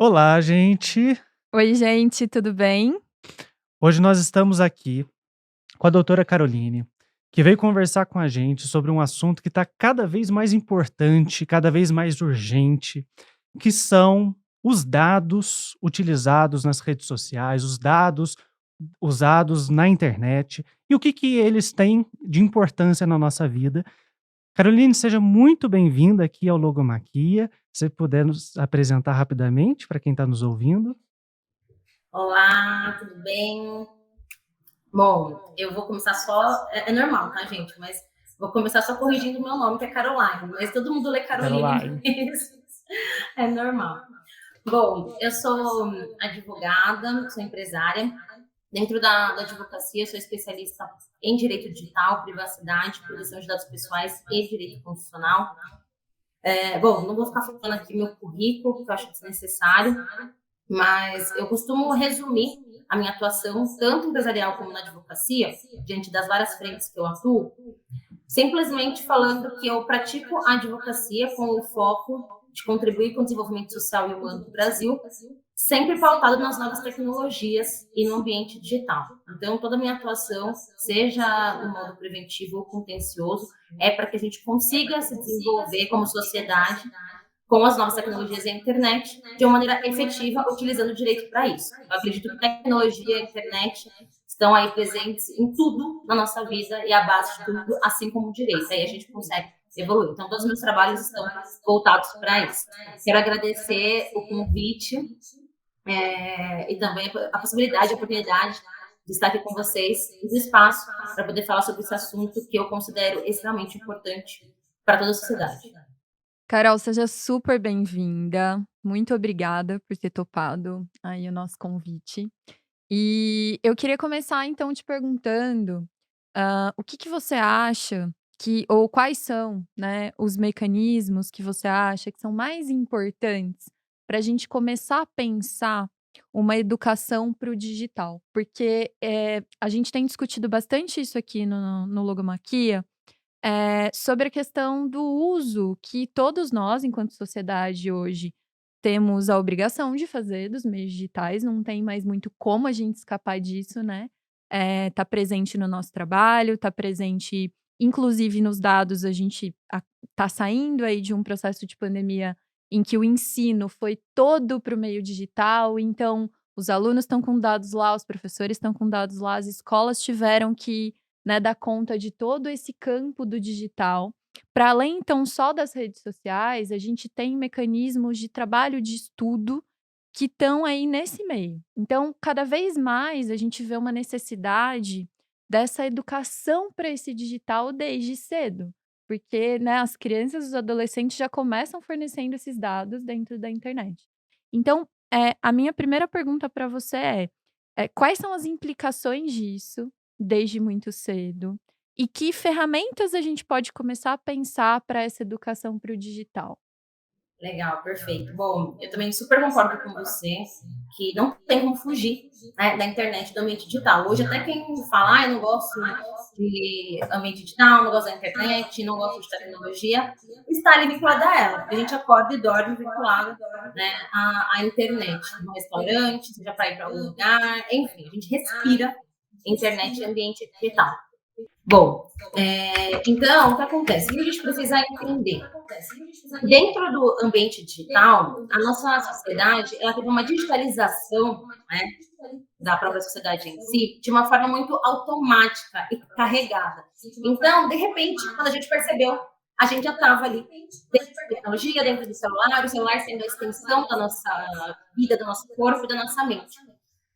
Olá, gente. Oi, gente, tudo bem? Hoje nós estamos aqui com a doutora Caroline, que veio conversar com a gente sobre um assunto que está cada vez mais importante, cada vez mais urgente, que são os dados utilizados nas redes sociais, os dados usados na internet e o que eles têm de importância na nossa vida. Caroline, seja muito bem-vinda aqui ao Logomaquia. Se você puder nos apresentar rapidamente para quem está nos ouvindo. Olá, tudo bem? Bom, eu vou começar só. É normal, tá, gente? Mas vou começar só corrigindo o meu nome, que é Caroline. Mas todo mundo lê Caroline Caroline. mesmo. É normal. Bom, eu sou advogada, sou empresária. Dentro da advocacia, sou especialista em direito digital, privacidade, proteção de dados pessoais e direito constitucional. Bom, não vou ficar falando aqui meu currículo, porque eu acho desnecessário, mas eu costumo resumir a minha atuação, tanto empresarial como na advocacia, diante das várias frentes que eu atuo, simplesmente falando que eu pratico a advocacia com o foco de contribuir com o desenvolvimento social e humano do Brasil, sempre pautado nas novas tecnologias e no ambiente digital. Então, toda a minha atuação, seja no modo preventivo ou contencioso, é para que a gente consiga se desenvolver como sociedade com as novas tecnologias e a internet de uma maneira efetiva, utilizando o direito para isso. Eu acredito que tecnologia e a internet estão aí presentes em tudo na nossa vida e a base de tudo, assim como o direito. Aí a gente consegue evoluir. Então, todos os meus trabalhos estão voltados para isso. Quero agradecer o convite e também a possibilidade, a oportunidade de estar aqui com vocês no espaço para poder falar sobre esse assunto que eu considero extremamente importante para toda a sociedade. Carol, seja super bem-vinda. Muito obrigada por ter topado aí o nosso convite. E eu queria começar então te perguntando, o que que você acha que ou quais são, né, os mecanismos que você acha que são mais importantes para a gente começar a pensar uma educação para o digital? Porque, a gente tem discutido bastante isso aqui no Logomaquia, sobre a questão do uso que todos nós, enquanto sociedade hoje, temos a obrigação de fazer dos meios digitais, não tem mais muito como a gente escapar disso, né. Tá presente no nosso trabalho, tá presente inclusive nos dados, a gente tá saindo aí de um processo de pandemia em que o ensino foi todo para o meio digital, então os alunos estão com dados lá, os professores estão com dados lá, as escolas tiveram que, né, dar conta de todo esse campo do digital. Para além, então, só das redes sociais, a gente tem mecanismos de trabalho de estudo que estão aí nesse meio. Então, cada vez mais a gente vê uma necessidade dessa educação para esse digital desde cedo, porque, né, as crianças e os adolescentes já começam fornecendo esses dados dentro da internet. Então, a minha primeira pergunta para você quais são as implicações disso desde muito cedo? E que ferramentas a gente pode começar a pensar para essa educação para o digital? Legal, perfeito. Bom, eu também super concordo com você que não tem como fugir, né, da internet, do ambiente digital. Hoje, até quem fala, eu não gosto de ambiente digital, não gosto da internet, não gosto de tecnologia, está ali vinculada a ela. Porque a gente acorda e dorme vinculado, né, à internet, no restaurante, seja para ir para algum lugar, enfim, a gente respira internet e ambiente digital. Bom, então, o que acontece? O que a gente precisa entender? Dentro do ambiente digital, a nossa sociedade ela teve uma digitalização, né, da própria sociedade em si, de uma forma muito automática e carregada. Então, de repente, quando a gente percebeu, a gente já estava ali dentro da tecnologia, dentro do celular, o celular sendo a extensão da nossa vida, do nosso corpo e da nossa mente.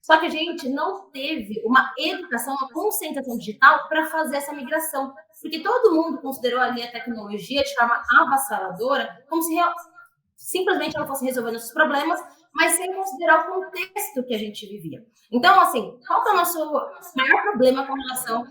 Só que a gente não teve uma educação, uma conscientização digital para fazer essa migração. Porque todo mundo considerou ali a tecnologia de forma avassaladora, como se simplesmente ela fosse resolver nossos problemas, mas sem considerar o contexto que a gente vivia. Então, assim, qual que é o nosso maior problema com relação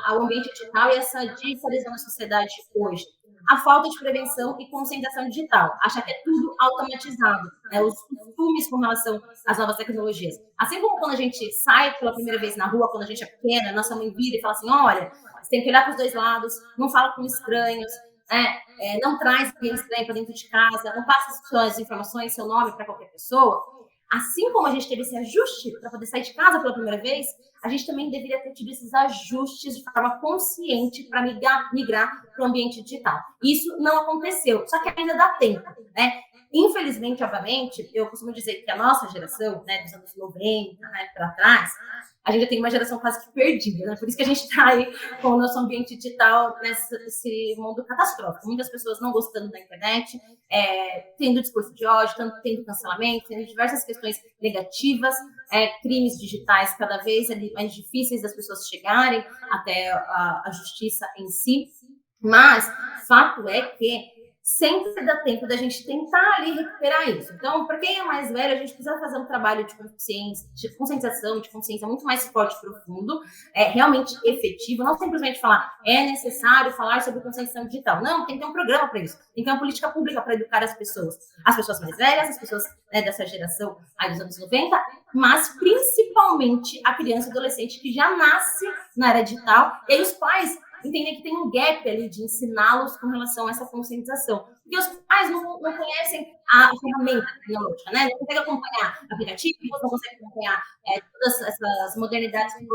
ao ambiente digital e essa digitalização da sociedade hoje? A falta de prevenção e conscientização digital. Acha que é tudo automatizado, né? Os costumes com relação às novas tecnologias. Assim como quando a gente sai pela primeira vez na rua, quando a gente é pequena, nossa mãe vira e fala assim, olha, você tem que olhar para os dois lados, não fala com estranhos, né? Não traz ninguém estranho para dentro de casa, não passa suas informações, seu nome para qualquer pessoa. Assim como a gente teve esse ajuste para poder sair de casa pela primeira vez, a gente também deveria ter tido esses ajustes de forma consciente para migrar para o ambiente digital. Isso não aconteceu, só que ainda dá tempo, né? Infelizmente, obviamente, eu costumo dizer que a nossa geração, né, dos anos 90, né, para trás, a gente já tem uma geração quase que perdida, né? Por isso que a gente está aí com o nosso ambiente digital nesse mundo catastrófico. Muitas pessoas não gostando da internet, tendo discurso de ódio, tendo cancelamento, tendo diversas questões negativas, crimes digitais cada vez mais difíceis das pessoas chegarem até a justiça em si. Mas fato é que sempre dá tempo da gente tentar ali recuperar isso. Então, para quem é mais velho, a gente precisa fazer um trabalho de conscientização, de consciência muito mais forte e profundo, realmente efetivo, não simplesmente falar, é necessário falar sobre conscientização digital. Não, tem que ter um programa para isso, tem que ter uma política pública para educar as pessoas mais velhas, as pessoas, né, dessa geração aí dos anos 90, mas principalmente a criança e adolescente que já nasce na era digital, e aí os pais entender que tem um gap ali de ensiná-los com relação a essa conscientização. Porque os pais não conhecem a ferramenta tecnológica, né? Não conseguem acompanhar aplicativos, não conseguem acompanhar todas essas modernidades que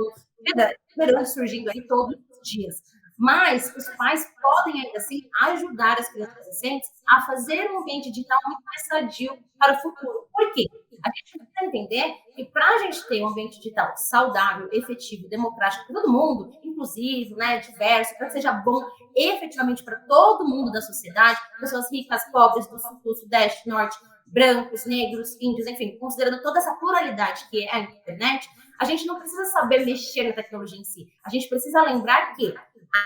verão surgindo aí todos os dias. Mas os pais podem, ainda assim, ajudar as crianças e adolescentes a fazer um ambiente digital muito mais sadio para o futuro. Por quê? A gente precisa entender que para a gente ter um ambiente digital saudável, efetivo, democrático para todo mundo, inclusivo, né, diverso, para que seja bom efetivamente para todo mundo da sociedade, pessoas ricas, pobres, do sul, sudeste, norte, brancos, negros, índios, enfim, considerando toda essa pluralidade que é a internet, a gente não precisa saber mexer na tecnologia em si. A gente precisa lembrar que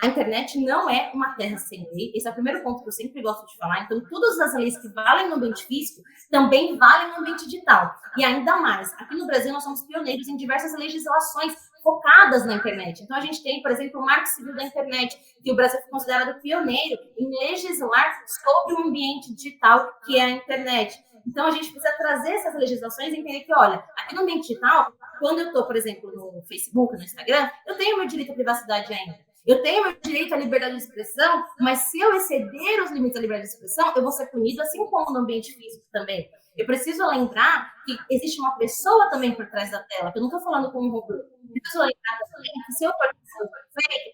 a internet não é uma terra sem lei. Esse é o primeiro ponto que eu sempre gosto de falar. Então, todas as leis que valem no ambiente físico também valem no ambiente digital. E ainda mais, aqui no Brasil nós somos pioneiros em diversas legislações focadas na internet. Então, a gente tem, por exemplo, o Marco Civil da Internet, que o Brasil foi considerado pioneiro em legislar sobre o ambiente digital, que é a internet. Então, a gente precisa trazer essas legislações e entender que, olha, aqui no ambiente digital, quando eu estou, por exemplo, no Facebook, no Instagram, eu tenho meu direito à privacidade ainda. Eu tenho meu direito à liberdade de expressão, mas se eu exceder os limites da liberdade de expressão, eu vou ser punido, assim como no ambiente físico também. Eu preciso lembrar que existe uma pessoa também por trás da tela, que eu não estou falando com um robô. Eu preciso lembrar também que se eu for fake,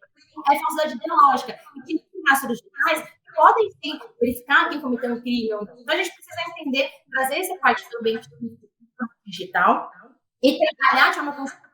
é falsidade ideológica. E que tem rastros digitais podem sim verificar quem cometeu um crime. Então a gente precisa entender, trazer essa parte do ambiente digital e trabalhar de uma consciência.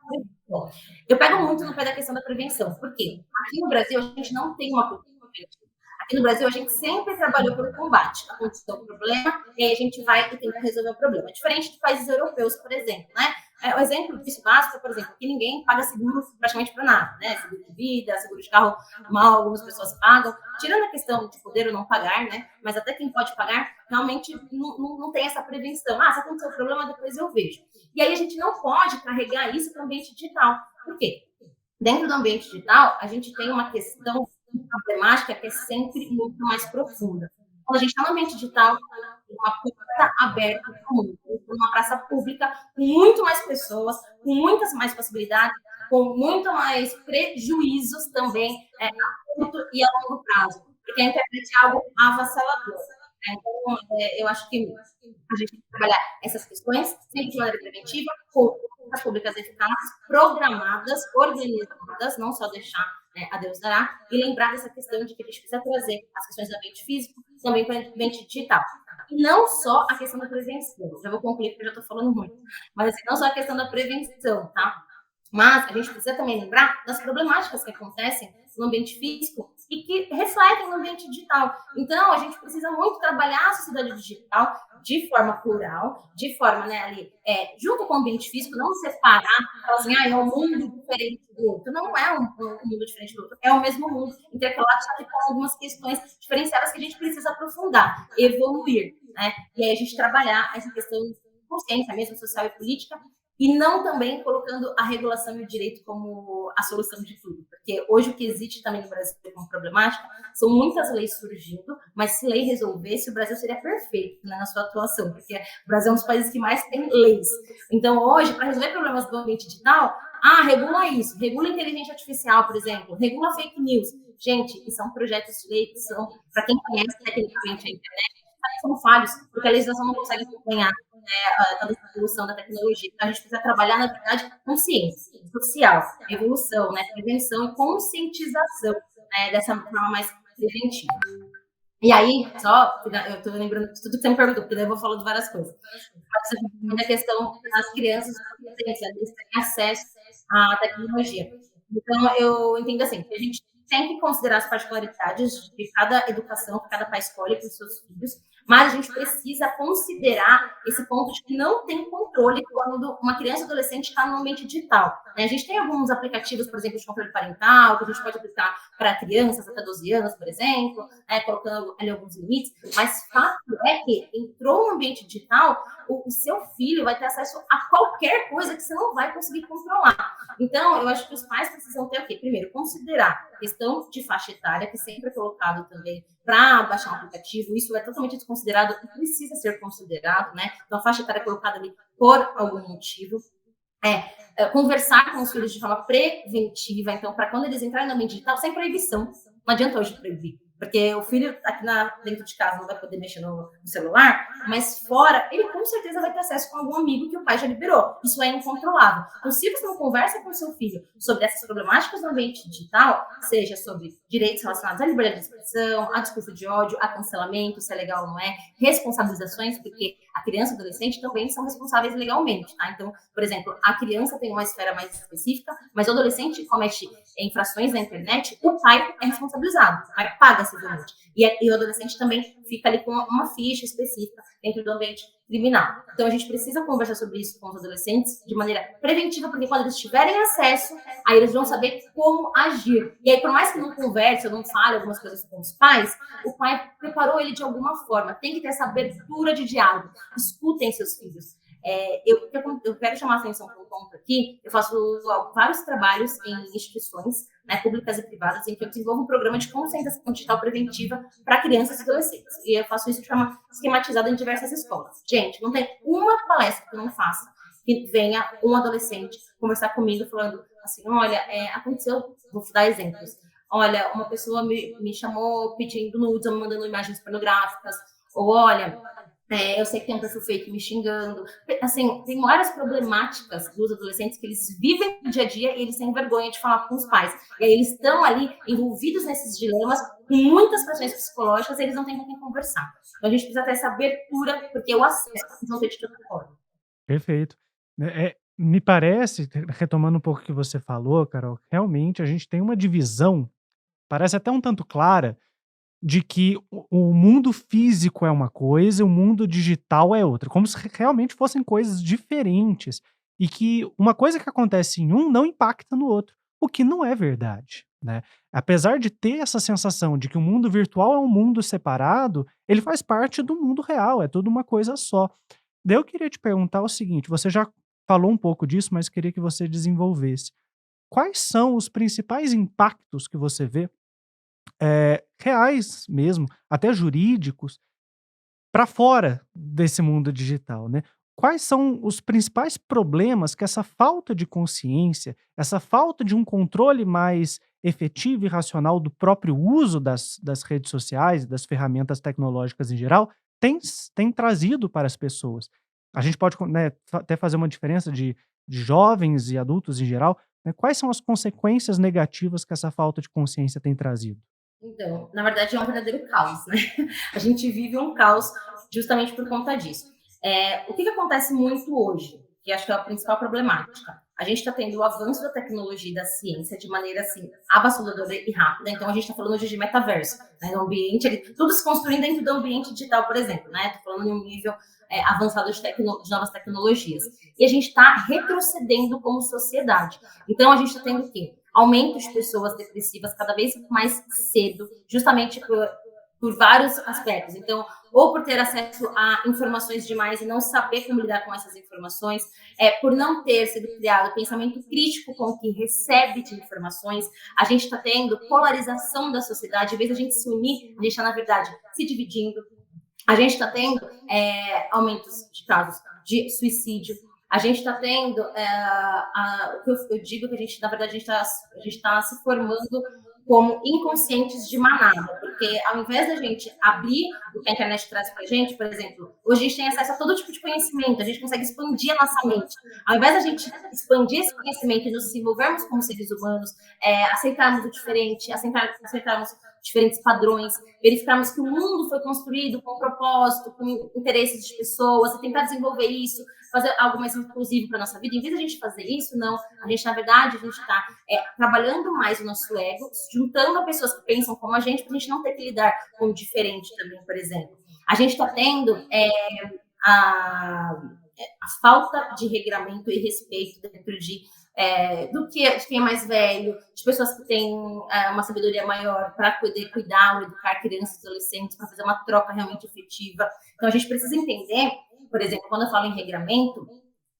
Eu pego muito no pé da questão da prevenção. Por quê? Aqui no Brasil, a gente não tem uma cultura preventiva. Aqui no Brasil, a gente sempre trabalhou pelo combate. Aconteceu um problema, e aí a gente vai e tenta resolver o problema. Diferente de países europeus, por exemplo, né? O exemplo disso básico, por exemplo, que ninguém paga seguro praticamente para nada, né? Seguro de vida, seguro de carro, mal, algumas pessoas pagam. Tirando a questão de poder ou não pagar, né? Mas até quem pode pagar, realmente não tem essa prevenção. Se aconteceu o problema, depois eu vejo. E aí a gente não pode carregar isso para o ambiente digital. Por quê? Dentro do ambiente digital, a gente tem uma questão problemática que é sempre muito mais profunda. Quando a gente está no ambiente digital, uma porta aberta para o mundo, uma praça pública com muito mais pessoas, com muitas mais possibilidades, com muito mais prejuízos também a curto e a longo prazo, porque a internet é algo avassalador. Então, eu acho que a gente tem que trabalhar essas questões sempre de maneira preventiva, com políticas públicas eficazes, programadas, organizadas, não só deixar a Deus dará, e lembrar dessa questão de que a gente precisa trazer as questões do ambiente físico também para o ambiente digital. E não só a questão da prevenção, já vou concluir porque eu já estou falando muito, mas assim, não só a questão da prevenção, tá? Mas a gente precisa também lembrar das problemáticas que acontecem no ambiente físico e que refletem no ambiente digital. Então, a gente precisa muito trabalhar a sociedade digital de forma plural, de forma, né, ali, junto com o ambiente físico, não separar, falar assim, é um mundo diferente do outro. Não é um mundo diferente do outro, é o mesmo mundo, intercalado, só que com algumas questões diferenciadas que a gente precisa aprofundar, evoluir, né? E aí a gente trabalhar essa questão de consciência mesmo, social e política, e não também colocando a regulação e o direito como a solução de tudo. Porque hoje o que existe também no Brasil como problemática são muitas leis surgindo, mas se lei resolvesse, o Brasil seria perfeito, né, na sua atuação, porque o Brasil é um dos países que mais tem leis. Então, hoje, para resolver problemas do ambiente digital, regula isso, regula inteligência artificial, por exemplo, regula fake news. Gente, e são projetos de lei que são, para quem conhece tecnicamente a internet, sabe que são falhos, porque a legislação não consegue acompanhar toda essa evolução da tecnologia. Então, a gente precisa trabalhar, na verdade, consciência social, evolução, né, prevenção e conscientização, né, dessa forma mais preventiva. E aí, eu estou lembrando de tudo que você me perguntou, porque daí eu vou falando de várias coisas. Mas a questão das crianças, eles têm acesso à tecnologia. Então, eu entendo assim, que a gente tem que considerar as particularidades de cada educação que cada pai escolhe para os seus filhos, mas a gente precisa considerar esse ponto de que não tem controle quando uma criança ou adolescente está no ambiente digital, né? A gente tem alguns aplicativos, por exemplo, de controle parental, que a gente pode aplicar para crianças até 12 anos, por exemplo, colocando ali alguns limites, mas fato é que entrou no ambiente digital, o seu filho vai ter acesso a qualquer coisa que você não vai conseguir controlar. Então, eu acho que os pais precisam ter o quê? Primeiro, considerar a questão de faixa etária, que sempre é colocado também para baixar um aplicativo, isso é totalmente desconsiderado e precisa ser considerado, né? Então, a faixa etária é colocada ali por algum motivo. Conversar com os filhos de forma preventiva, então, para quando eles entrarem no ambiente digital, sem proibição. Não adianta hoje proibir, porque o filho aqui dentro de casa não vai poder mexer no celular, mas fora, ele com certeza vai ter acesso com algum amigo que o pai já liberou. Isso é incontrolável. Então, se você não conversa com o seu filho sobre essas problemáticas no ambiente digital, seja sobre direitos relacionados à liberdade de expressão, a discurso de ódio, a cancelamento, se é legal ou não é, responsabilizações, porque a criança e o adolescente também são responsáveis legalmente, tá? Então, por exemplo, a criança tem uma esfera mais específica, mas o adolescente comete infrações na internet, o pai é responsabilizado, o pai paga civilmente. E o adolescente também fica ali com uma ficha específica dentro do ambiente criminal. Então, a gente precisa conversar sobre isso com os adolescentes de maneira preventiva, porque quando eles tiverem acesso, aí eles vão saber como agir. E aí, por mais que não converse ou não fale algumas coisas com os pais, o pai preparou ele de alguma forma. Tem que ter essa abertura de diálogo. Escutem seus filhos. Eu quero chamar a atenção para um ponto aqui. Eu faço vários trabalhos em instituições, né, públicas e privadas, em que eu desenvolvo um programa de conscientização digital preventiva para crianças e adolescentes. E eu faço isso de forma esquematizada em diversas escolas. Gente, não tem uma palestra que eu não faça que venha um adolescente conversar comigo falando assim, olha, aconteceu, vou dar exemplos. Olha, uma pessoa me chamou pedindo nudes, ou me mandando imagens pornográficas, ou olha, eu sei que tem um perfil fake me xingando. Assim, tem várias problemáticas dos adolescentes que eles vivem no dia a dia e eles têm vergonha de falar com os pais. E aí eles estão ali envolvidos nesses dilemas, com muitas pressões psicológicas, e eles não têm com quem conversar. Então a gente precisa ter essa abertura, porque o acesso não tem de outra forma. Perfeito. Me parece, retomando um pouco o que você falou, Carol, realmente a gente tem uma divisão, parece até um tanto clara, de que o mundo físico é uma coisa e o mundo digital é outra, como se realmente fossem coisas diferentes e que uma coisa que acontece em um não impacta no outro, o que não é verdade, né. Apesar de ter essa sensação de que o mundo virtual é um mundo separado, ele faz parte do mundo real, é tudo uma coisa só. Daí eu queria te perguntar o seguinte, você já falou um pouco disso, mas queria que você desenvolvesse. Quais são os principais impactos que você vê, reais mesmo, até jurídicos, para fora desse mundo digital, né? Quais são os principais problemas que essa falta de consciência, essa falta de um controle mais efetivo e racional do próprio uso das redes sociais, das ferramentas tecnológicas em geral, tem trazido para as pessoas? A gente pode, né, até fazer uma diferença de jovens e adultos em geral, né? Quais são as consequências negativas que essa falta de consciência tem trazido? Então, na verdade, é um verdadeiro caos, né? A gente vive um caos justamente por conta disso. O que acontece muito hoje, que acho que é a principal problemática? A gente está tendo o avanço da tecnologia e da ciência de maneira, assim, avassaladora e rápida. Então, a gente está falando hoje de metaverso, né? No ambiente, tudo se construindo dentro do ambiente digital, por exemplo, né? Estou falando em um nível avançado de novas tecnologias. E a gente está retrocedendo como sociedade. Então, a gente está tendo o quê? Aumento de pessoas depressivas cada vez mais cedo, justamente por vários aspectos. Então, ou por ter acesso a informações demais e não saber como lidar com essas informações, por não ter sido criado pensamento crítico com o que recebe de informações, a gente está tendo polarização da sociedade, em vez de a gente se unir, a gente está, na verdade, se dividindo. A gente está tendo aumentos de casos de suicídio. A gente está tendo, o que eu digo que a gente, na verdade, a gente está se formando como inconscientes de manada, porque ao invés da gente abrir o que a internet traz para a gente, por exemplo, hoje a gente tem acesso a todo tipo de conhecimento, a gente consegue expandir a nossa mente. Ao invés da gente expandir esse conhecimento e nos desenvolvermos como seres humanos, aceitarmos o diferente, aceitarmos diferentes padrões, verificarmos que o mundo foi construído com propósito, com interesses de pessoas, e tentar desenvolver isso, fazer algo mais inclusivo para a nossa vida. Em vez de a gente fazer isso, não. A gente, na verdade, a gente está trabalhando mais o nosso ego, juntando a pessoas que pensam como a gente, para a gente não ter que lidar com o diferente também, por exemplo. A gente está tendo a falta de regramento e respeito dentro de quem é mais velho, de pessoas que têm uma sabedoria maior para poder cuidar ou educar crianças e adolescentes, para fazer uma troca realmente efetiva. Então, a gente precisa entender, por exemplo, quando eu falo em regramento,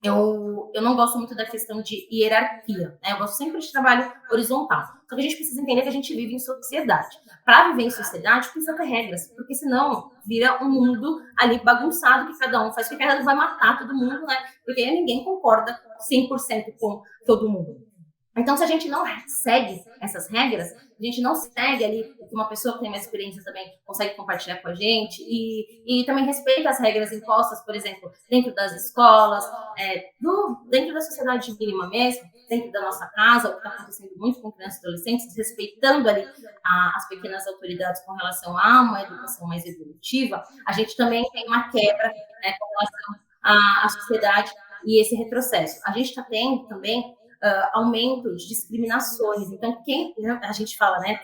eu não gosto muito da questão de hierarquia, né? Eu gosto sempre de trabalho horizontal. Só que a gente precisa entender que a gente vive em sociedade. Para viver em sociedade, precisa ter regras, porque senão vira um mundo ali bagunçado, que cada um faz o que quer, vai matar todo mundo, né? Porque ninguém concorda 100% com todo mundo. Então, se a gente não segue essas regras, a gente não segue ali o que uma pessoa que tem mais experiência também consegue compartilhar com a gente e também respeita as regras impostas, por exemplo, dentro das escolas, dentro da sociedade mínima mesmo, dentro da nossa casa, o que está acontecendo muito com crianças e adolescentes, respeitando ali as pequenas autoridades com relação a uma educação mais evolutiva, a gente também tem uma quebra, né, com relação à sociedade e esse retrocesso. A gente está tendo também aumento de discriminações. Então, a gente fala, né?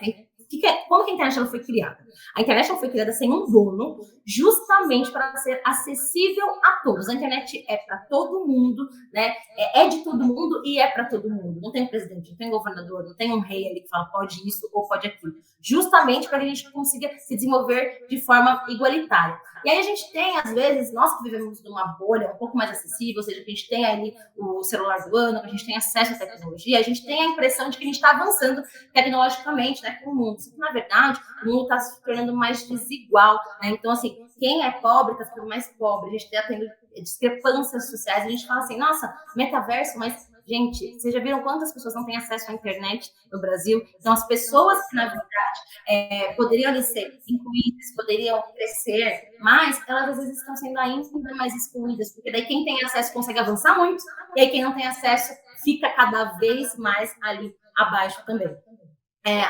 Como que a internet ela foi criada? A internet ela foi criada sem um dono, justamente para ser acessível a todos. A internet é para todo mundo, né? É de todo mundo e é para todo mundo. Não tem presidente, não tem governador, não tem um rei ali que fala pode isso ou pode aquilo. Justamente para que a gente consiga se desenvolver de forma igualitária. E aí a gente tem, às vezes, nós que vivemos numa bolha um pouco mais acessível, ou seja, que a gente tem ali o celular do ano, que a gente tem acesso à tecnologia, a gente tem a impressão de que a gente está avançando tecnologicamente, né, com o mundo. Só que, na verdade, o mundo está se tornando mais desigual, né? Então, assim, quem é pobre está ficando mais pobre, a gente está tendo discrepâncias sociais, a gente fala assim, nossa, metaverso, mas... Gente, vocês já viram quantas pessoas não têm acesso à internet no Brasil? Então, as pessoas que, na verdade, poderiam ali ser incluídas, poderiam crescer, mas elas, às vezes, estão sendo ainda mais excluídas, porque daí quem tem acesso consegue avançar muito, e aí quem não tem acesso fica cada vez mais ali abaixo também.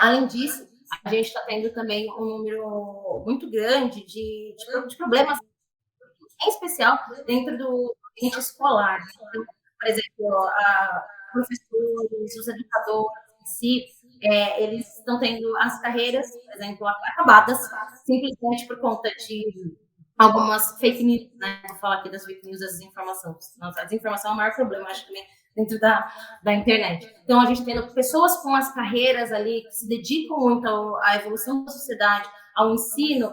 Além disso, a gente está tendo também um número muito grande de problemas, em especial dentro do ambiente escolar. Então, por exemplo, professores, os educadores em si, eles estão tendo as carreiras, por exemplo, acabadas, simplesmente por conta de algumas fake news, né? Vou falar aqui das fake news, das desinformações. Nossa, a desinformação é o maior problema, acho, também, dentro da internet. Então, a gente tem pessoas com as carreiras ali, que se dedicam muito à evolução da sociedade, ao ensino,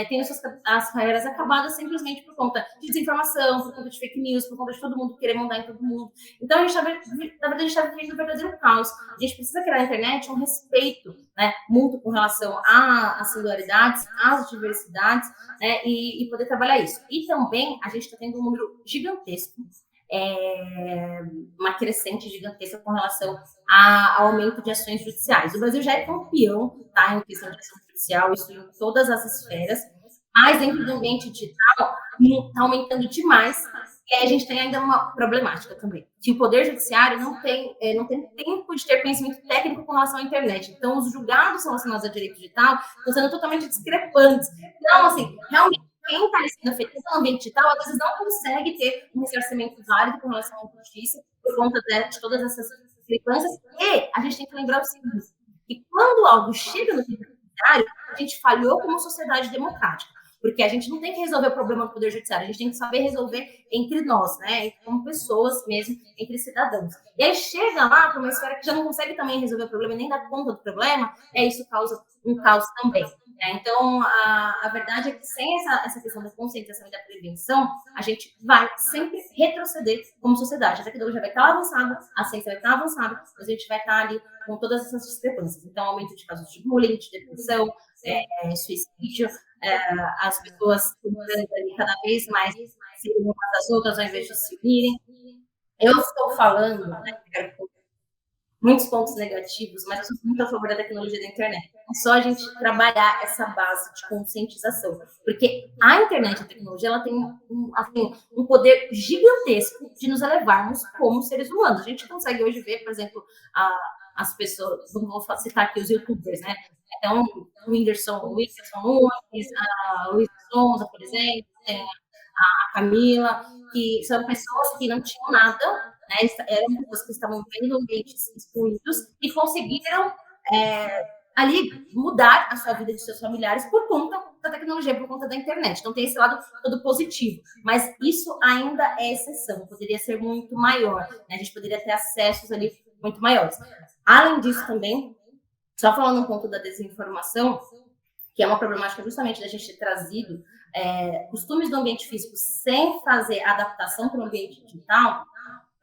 tem as carreiras acabadas simplesmente por conta de desinformação, por conta de fake news, por conta de todo mundo querer mandar em todo mundo. Então, na verdade, a gente está vivendo um verdadeiro caos. A gente precisa criar na internet um respeito, né, mútuo com relação às singularidades, às diversidades, né, e poder trabalhar isso. E também a gente está tendo um número gigantesco, uma crescente gigantesca com relação ao aumento de ações judiciais. O Brasil já é campeão, tá, em questão de ação judicial, isso em todas as esferas, mas dentro do ambiente digital está aumentando demais, e aí a gente tem ainda uma problemática também, que o Poder Judiciário não tem tempo de ter conhecimento técnico com relação à internet. Então, os julgados relacionados a direito digital estão sendo totalmente discrepantes. Então, assim, realmente, quem está sendo afetado no ambiente digital, às vezes não consegue ter um ressarcimento válido com relação à justiça, por conta de todas essas discrepâncias. E a gente tem que lembrar o seguinte, que quando algo chega no judiciário, a gente falhou como sociedade democrática. Porque a gente não tem que resolver o problema do Poder Judiciário, a gente tem que saber resolver entre nós, né? Como pessoas mesmo, entre cidadãos. E aí chega lá para uma esfera que já não consegue também resolver o problema, nem dar conta do problema, isso causa um caos também. Então, a verdade é que sem essa questão da conscientização e da prevenção, a gente vai sempre retroceder como sociedade. A tecnologia vai estar avançada, a ciência vai estar avançada, mas a gente vai estar ali com todas essas discrepâncias. Então, aumento de casos de bullying, de depressão, suicídio, as pessoas tentando ali cada vez mais se unirem umas às outras ao invés de se unirem. Eu estou falando, né, muitos pontos negativos, mas eu sou muito a favor da tecnologia da internet. É só a gente trabalhar essa base de conscientização, porque a internet e a tecnologia ela tem assim, um poder gigantesco de nos elevarmos como seres humanos. A gente consegue hoje ver, por exemplo, as pessoas, vou citar aqui os youtubers, né? Então, o Whindersson Nunes, a Luísa Sonza, por exemplo, tem a Camila, que são pessoas que não tinham nada, né? Eram pessoas que estavam vivendo em ambientes excluídos e conseguiram ali mudar a sua vida de seus familiares por conta da tecnologia, por conta da internet. Então tem esse lado todo positivo, mas isso ainda é exceção, poderia ser muito maior, né? A gente poderia ter acessos ali muito maiores. Além disso também, só falando um pouco da desinformação, que é uma problemática justamente da gente ter trazido costumes do ambiente físico sem fazer adaptação para o ambiente digital,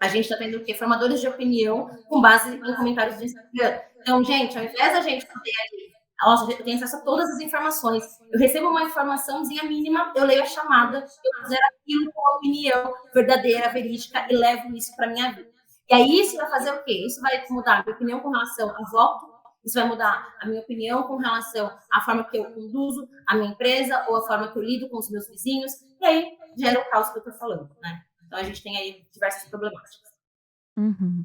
a gente está tendo o quê? Formadores de opinião com base em comentários do Instagram. Então, gente, ao invés da gente poder ali, nossa, eu tenho acesso a todas as informações, eu recebo uma informaçãozinha mínima, eu leio a chamada, eu considero aquilo como opinião verdadeira, verídica e levo isso para minha vida. E aí isso vai fazer o quê? Isso vai mudar a minha opinião com relação ao voto, isso vai mudar a minha opinião com relação à forma que eu conduzo a minha empresa ou a forma que eu lido com os meus vizinhos, e aí gera o caos que eu estou falando, né? Então, a gente tem aí diversas problemáticas. Uhum.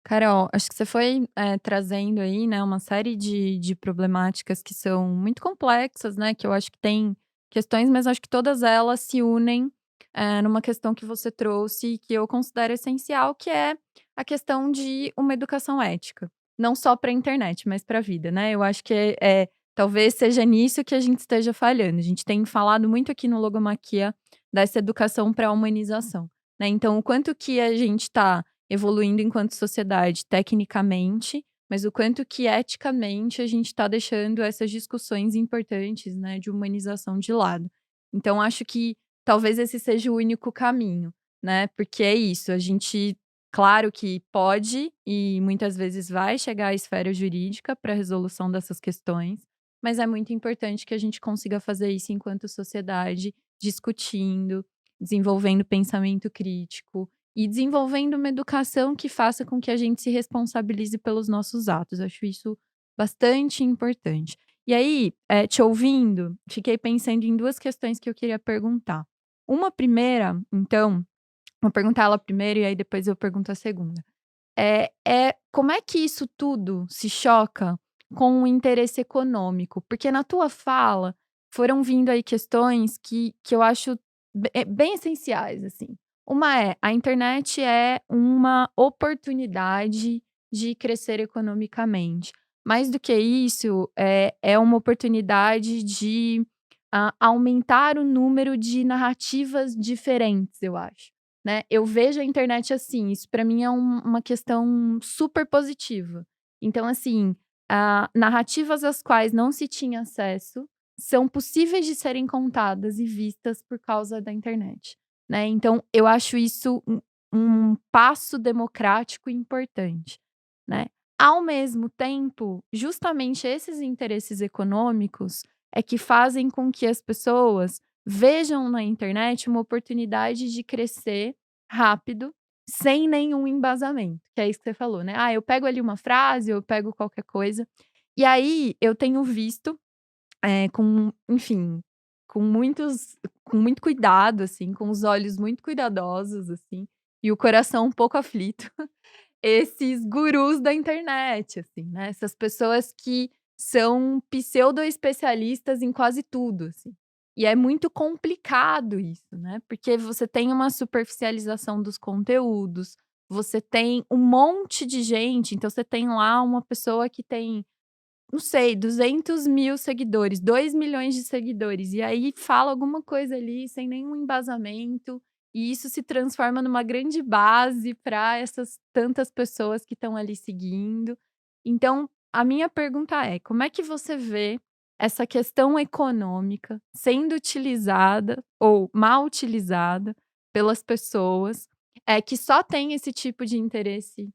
Carol, acho que você foi, trazendo aí, né, uma série de problemáticas que são muito complexas, né, que eu acho que tem questões, mas acho que todas elas se unem, numa questão que você trouxe e que eu considero essencial, que é a questão de uma educação ética. Não só para a internet, mas para a vida, né. Eu acho que talvez seja nisso que a gente esteja falhando. A gente tem falado muito aqui no Logomaquia dessa educação para a humanização, né. Então o quanto que a gente está evoluindo enquanto sociedade tecnicamente, mas o quanto que eticamente a gente está deixando essas discussões importantes, né, de humanização de lado. Então acho que talvez esse seja o único caminho, né, porque é isso, a gente claro que pode e muitas vezes vai chegar à esfera jurídica para a resolução dessas questões, mas é muito importante que a gente consiga fazer isso enquanto sociedade, discutindo, desenvolvendo pensamento crítico, e desenvolvendo uma educação que faça com que a gente se responsabilize pelos nossos atos. Acho isso bastante importante. E aí, te ouvindo, fiquei pensando em 2 questões que eu queria perguntar. Uma primeira, então, vou perguntar ela primeiro e aí depois eu pergunto a segunda. Como é que isso tudo se choca com o interesse econômico? Porque na tua fala foram vindo aí questões que eu acho bem essenciais, assim. Uma é, a internet é uma oportunidade de crescer economicamente. Mais do que isso, é uma oportunidade de, aumentar o número de narrativas diferentes, eu acho, né. Eu vejo a internet assim, isso para mim é uma questão super positiva. Então assim, narrativas às quais não se tinha acesso, são possíveis de serem contadas e vistas por causa da internet, né. Então eu acho isso um passo democrático importante, né. Ao mesmo tempo, justamente esses interesses econômicos é que fazem com que as pessoas vejam na internet uma oportunidade de crescer rápido, sem nenhum embasamento, que é isso que você falou, né. "Ah, eu pego ali uma frase, eu pego qualquer coisa". E aí eu tenho visto, enfim, com muito cuidado, assim, com os olhos muito cuidadosos, assim, e o coração um pouco aflito, esses gurus da internet, assim, né, essas pessoas que são pseudo-especialistas em quase tudo, assim. E é muito complicado isso, né, porque você tem uma superficialização dos conteúdos, você tem um monte de gente, então você tem lá uma pessoa que tem, não sei, 200.000 seguidores, 2.000.000 de seguidores, e aí fala alguma coisa ali sem nenhum embasamento, e isso se transforma numa grande base para essas tantas pessoas que estão ali seguindo. Então, a minha pergunta é: como é que você vê essa questão econômica sendo utilizada ou mal utilizada pelas pessoas, que só têm esse tipo de interesse,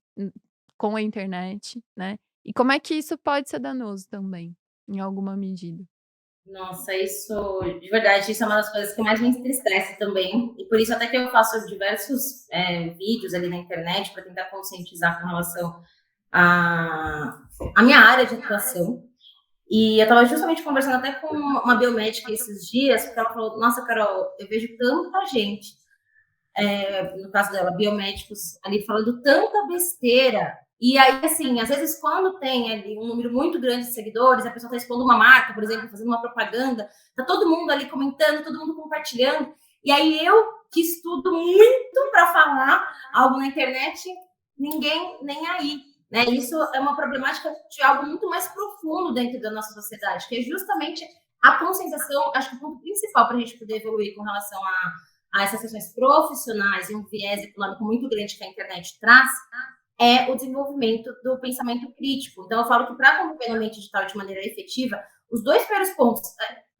com a internet, né? E como é que isso pode ser danoso também, em alguma medida? Nossa, isso, de verdade, isso é uma das coisas que mais me entristece também. E por isso até que eu faço diversos vídeos ali na internet para tentar conscientizar com relação a minha área de atuação. E eu estava justamente conversando até com uma biomédica esses dias, porque ela falou, nossa, Carol, eu vejo tanta gente, no caso dela, biomédicos ali falando tanta besteira. E aí, assim, às vezes quando tem ali um número muito grande de seguidores, a pessoa está expondo uma marca, por exemplo, fazendo uma propaganda, tá todo mundo ali comentando, todo mundo compartilhando. E aí eu, que estudo muito para falar algo na internet, ninguém nem aí. Né? Isso é uma problemática de algo muito mais profundo dentro da nossa sociedade, que é justamente a conscientização, acho que o ponto principal para a gente poder evoluir com relação a essas questões profissionais e um viés econômico muito grande que a internet traz, é o desenvolvimento do pensamento crítico. Então, eu falo que para conviver no ambiente digital de maneira efetiva, os dois primeiros pontos,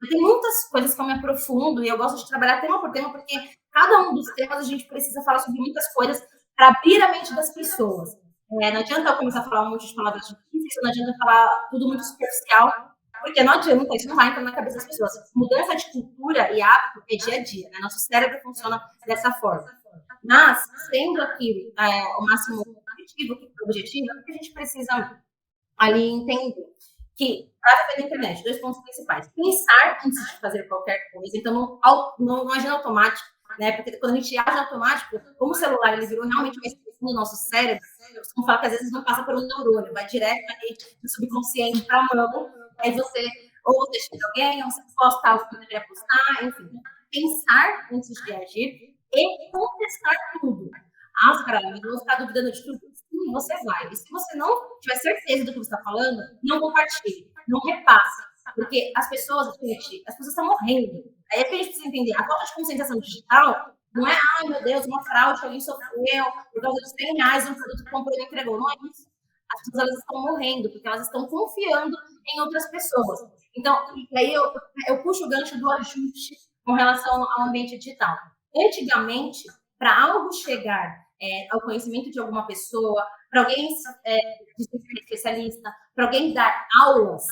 tem muitas coisas que eu me aprofundo e eu gosto de trabalhar tema por tema, porque cada um dos temas a gente precisa falar sobre muitas coisas para abrir a mente das pessoas. Não adianta eu começar a falar um monte de palavras difíceis, não adianta falar tudo muito superficial, porque não adianta, isso não vai entrar na cabeça das pessoas. Mudança de cultura e hábito é dia a dia, né? Nosso cérebro funciona dessa forma. Mas, sendo aqui o máximo objetivo, o que a gente precisa ali entender? Que, para viver na internet, 2 pontos principais. Pensar antes de fazer qualquer coisa, então não agir automático, né? Porque quando a gente age automático, como o celular ele virou realmente uma extensão do nosso cérebro, eu costumo falar que às vezes não passa por um neurônio, vai direto ali do subconsciente para a mão, aí você, ou você xinga alguém, ou você posta algo que não deveria postar, enfim. Pensar antes de agir e contestar tudo. Caralho, eu vou ficar duvidando de tudo. Sim, você vai. E se você não tiver certeza do que você está falando, não compartilhe, não repasse. Porque as pessoas, gente, as pessoas estão morrendo. Aí é que a gente precisa entender. A falta de conscientização digital não é, ai meu Deus, uma fraude que alguém sofreu por causa de R$100 um produto que comprou e não entregou. Não é isso. As pessoas elas estão morrendo porque elas estão confiando em outras pessoas. Então, aí eu puxo o gancho do ajuste com relação ao ambiente digital. Antigamente, para algo chegar ao conhecimento de alguma pessoa, para alguém de ser especialista, para alguém dar aulas,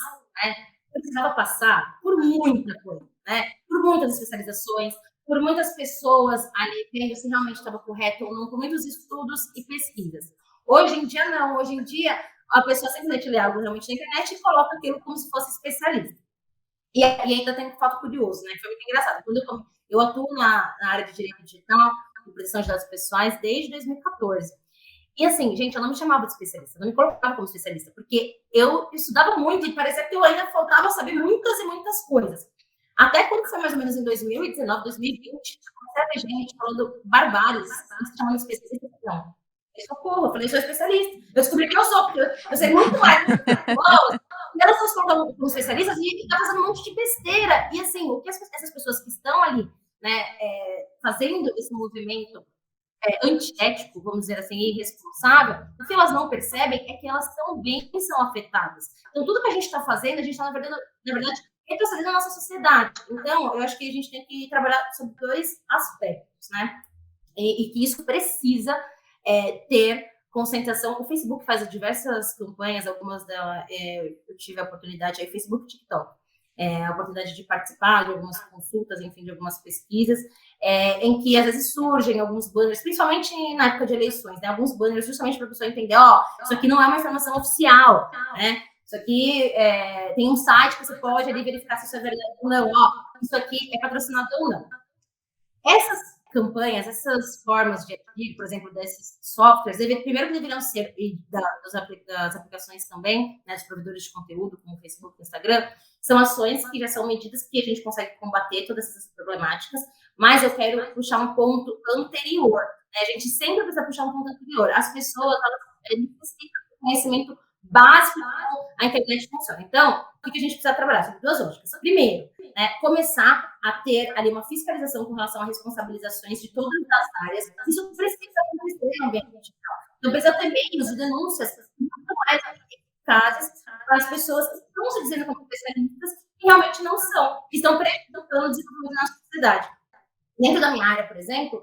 né, precisava passar por muita coisa, né, por muitas especializações, por muitas pessoas ali vendo se realmente estava correto ou não, por muitos estudos e pesquisas. Hoje em dia, não. Hoje em dia, a pessoa simplesmente lê algo realmente na internet e coloca aquilo como se fosse especialista. E ainda tem um fato curioso, né, que foi muito engraçado. Quando eu atuo na área de direito digital, de proteção de dados pessoais, desde 2014. E assim, gente, eu não me chamava de especialista, eu não me colocava como especialista, porque eu estudava muito e parecia que eu ainda faltava saber muitas e muitas coisas. Até quando foi mais ou menos em 2019, 2020, comecei a ver gente falando barbáries, se chamando de especialista. Não, socorro, eu falei, sou especialista. Eu descobri que eu sou, porque eu sei muito mais. E elas estão falando como especialistas e está fazendo um monte de besteira. E assim, o que essas pessoas que estão ali, né, fazendo esse movimento antiético, vamos dizer assim, irresponsável, o que elas não percebem é que elas também são afetadas. Então, tudo que a gente está fazendo, a gente está, na verdade, retrocedendo a nossa sociedade. Então, eu acho que a gente tem que trabalhar sobre 2 aspectos, né? E que isso precisa ter concentração. O Facebook faz diversas campanhas, algumas delas eu tive a oportunidade, aí Facebook e TikTok, a oportunidade de participar de algumas consultas, enfim, de algumas pesquisas, em que às vezes surgem alguns banners, principalmente na época de eleições, né? Alguns banners justamente para a pessoa entender, isso aqui não é uma informação oficial, né? Isso aqui tem um site que você pode ali verificar se isso é verdade ou não, isso aqui é patrocinado ou não. Essas campanhas, essas formas de agir, por exemplo, desses softwares, primeiro deveriam ser, e das aplicações também, né, dos provedores de conteúdo, como Facebook e Instagram, são ações que já são medidas que a gente consegue combater todas essas problemáticas, mas eu quero puxar um ponto anterior, né? A gente sempre precisa puxar um ponto anterior. As pessoas, elas necessitam de conhecimento básico de como a internet funciona. Então, o que a gente precisa trabalhar? Sobre 2 lógicas. Primeiro, começar a ter ali uma fiscalização com relação a responsabilizações de todas as áreas. Isso precisa acontecer no ambiente digital. Então, precisa ter meios de denúncias muito mais eficazes para as pessoas que estão se dizendo como especialistas e realmente não são, que estão prejudicando o desenvolvimento da nossa sociedade. Dentro da minha área, por exemplo,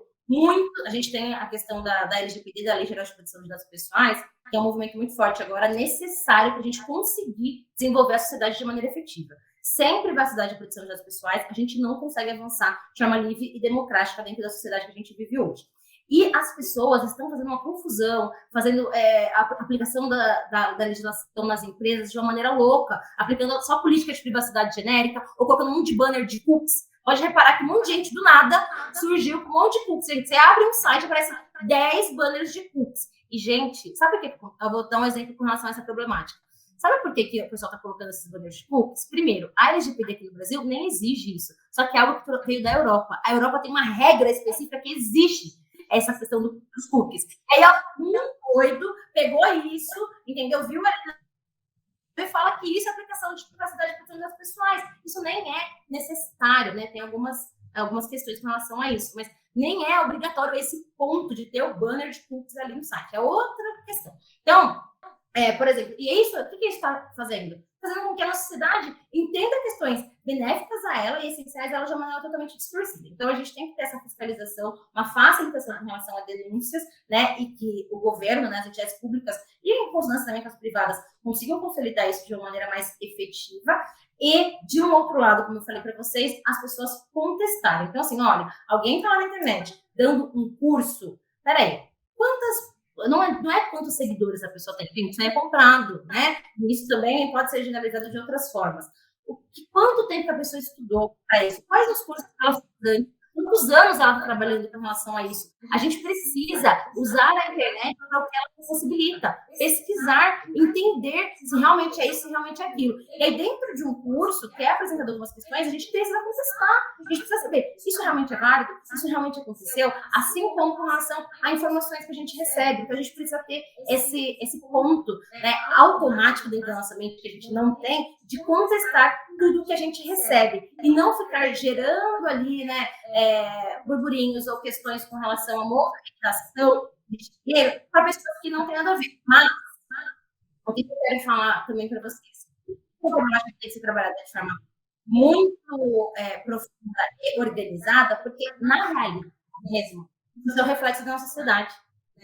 a gente tem a questão da LGPD, da Lei Geral de Proteção de Dados Pessoais, que é um movimento muito forte agora, necessário para a gente conseguir desenvolver a sociedade de maneira efetiva. Sem privacidade e proteção de dados pessoais, a gente não consegue avançar de forma livre e democrática dentro da sociedade que a gente vive hoje. E as pessoas estão fazendo uma confusão, fazendo a aplicação da legislação nas empresas de uma maneira louca, aplicando só política de privacidade genérica, ou colocando um monte de banner de cookies. Pode reparar que um monte de gente do nada surgiu com um monte de cookies. Gente, você abre um site e aparece 10 banners de cookies. E, gente, sabe o que? Eu vou dar um exemplo com relação a essa problemática. Sabe por que o pessoal está colocando esses banners de cookies? Primeiro, a LGPD aqui no Brasil nem exige isso. Só que é algo que veio da Europa. A Europa tem uma regra específica que exige essa questão dos cookies. Aí, um doido pegou isso, entendeu? Viu e fala que isso é aplicação de privacidade para dados pessoais. Isso nem é necessário, né? Tem algumas questões com relação a isso, mas nem é obrigatório esse ponto de ter o banner de cookies ali no site. É outra questão. Então, por exemplo, e é isso, o que isso está fazendo? Fazendo com que a nossa sociedade entenda questões benéficas a ela e essenciais a ela de uma maneira totalmente distorcida. Então, a gente tem que ter essa fiscalização, uma facilitação em relação a denúncias, né, e que o governo, né, as entidades públicas e em consonância também com as privadas consigam consolidar isso de uma maneira mais efetiva. E, de um outro lado, como eu falei para vocês, as pessoas contestarem. Então, assim, olha, alguém está lá na internet dando um curso, peraí, não é quantos seguidores a pessoa tem, isso é comprado, né? E isso também pode ser generalizado de outras formas. Quanto tempo que a pessoa estudou para isso? Quais os cursos que ela está estudando? Quantos anos ela está trabalhando com relação a isso? A gente precisa usar a internet para o que ela possibilita. Pesquisar, entender se realmente é isso, se realmente é aquilo. E aí, dentro de um curso que é apresentado algumas questões, a gente precisa contestar. A gente precisa saber se isso realmente é válido, se isso realmente aconteceu, assim como com relação a informações que a gente recebe. Então, a gente precisa ter esse ponto, né, automático dentro da nossa mente, que a gente não tem, de contestar tudo que a gente recebe. E não ficar gerando ali, né, burburinhos ou questões com relação à movimentação de dinheiro para pessoas que não têm nada a ver. Mas o que eu quero falar também para vocês? O problema tem que ser trabalhado de forma muito profunda e organizada, porque, na realidade mesmo, isso é o reflexo da nossa sociedade.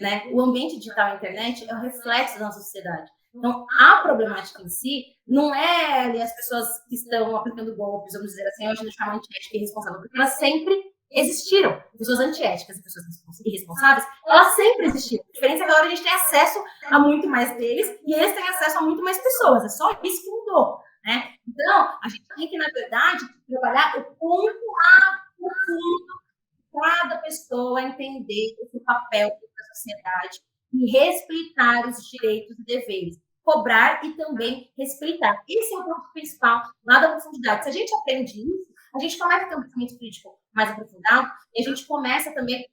Né? O ambiente digital e a internet é o reflexo da nossa sociedade. Então, a problemática em si não é ali as pessoas que estão aplicando golpes, vamos dizer assim, hoje de forma antiética e irresponsável, porque elas sempre existiram. Pessoas antiéticas e pessoas irresponsáveis, elas sempre existiram. A diferença é que agora a gente tem acesso a muito mais deles e eles têm acesso a muito mais pessoas. É só isso que mudou. Né? Então, a gente tem que, na verdade, trabalhar o ponto A, o fundo, cada pessoa entender o seu papel na sociedade e respeitar os direitos e deveres. Cobrar e também respeitar. Esse é o ponto principal lá da profundidade. Se a gente aprende isso, a gente começa a ter um pensamento crítico mais aprofundado e a gente começa também